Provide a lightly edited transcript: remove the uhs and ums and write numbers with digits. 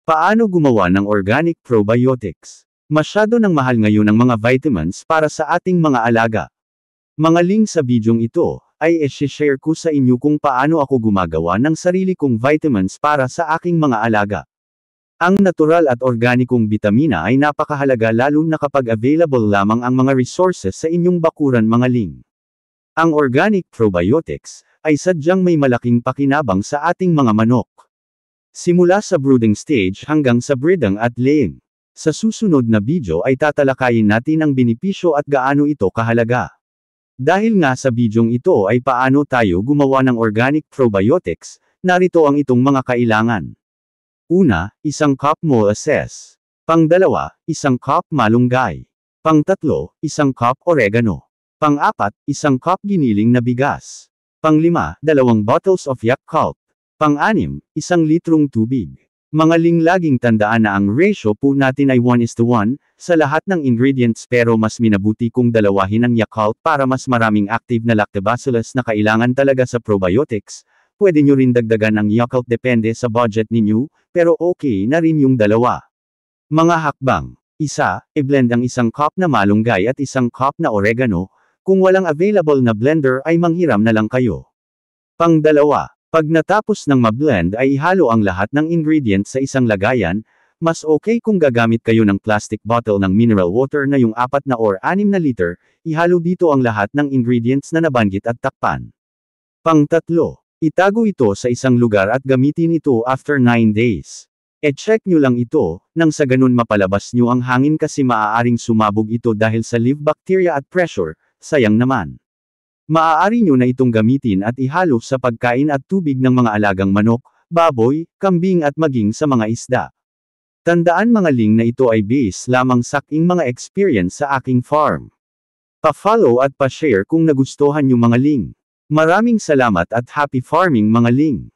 Paano gumawa ng organic probiotics? Masyado nang mahal ngayon ang mga vitamins para sa ating mga alaga. Mga link sa bidyong ito, ay i-share ko sa inyo kung paano ako gumagawa ng sarili kong vitamins para sa aking mga alaga. Ang natural at organikong bitamina ay napakahalaga lalo na kapag available lamang ang mga resources sa inyong bakuran mga ling. Ang organic probiotics, ay sadyang may malaking pakinabang sa ating mga manok. Simula sa brooding stage hanggang sa breeding at laying. Sa susunod na video ay tatalakayin natin ang benepisyo at gaano ito kahalaga. Dahil nga sa bidyong ito ay paano tayo gumawa ng organic probiotics, narito ang itong mga kailangan. Una, isang cup molasses. Pangdalawa, isang cup malunggay. Pangtatlo, isang cup oregano. Pang-apat, isang cup giniling na bigas. Pang-lima, 2 bottles of Yakult. Pang-anim, 1 litrong tubig. Mga ling laging tandaan na ang ratio po natin ay 1:1, sa lahat ng ingredients pero mas minabuti kung dalawahin ang Yakult para mas maraming active na lactobacillus na kailangan talaga sa probiotics. Pwede nyo rin dagdagan ang Yakult depende sa budget ninyo, pero okay na rin yung dalawa. Mga hakbang. Isa, i-blend ang 1 cup na malunggay at 1 cup na oregano. Kung walang available na blender ay manghiram na lang kayo. Pang-dalawa. Pag natapos ng ma-blend ay ihalo ang lahat ng ingredients sa isang lagayan, mas okay kung gagamit kayo ng plastic bottle ng mineral water na yung 4 na or 6 na liter, ihalo dito ang lahat ng ingredients na nabanggit at takpan. Pang-tatlo, itago ito sa isang lugar at gamitin ito after 9 days. E-check nyo lang ito, nang sa ganun mapalabas nyo ang hangin kasi maaaring sumabog ito dahil sa live bacteria at pressure, sayang naman. Maaari nyo na itong gamitin at ihalo sa pagkain at tubig ng mga alagang manok, baboy, kambing at maging sa mga isda. Tandaan mga ling na ito ay base lamang sa aking mga experience sa aking farm. Pa-follow at pa-share kung nagustuhan nyo mga ling. Maraming salamat at happy farming mga ling.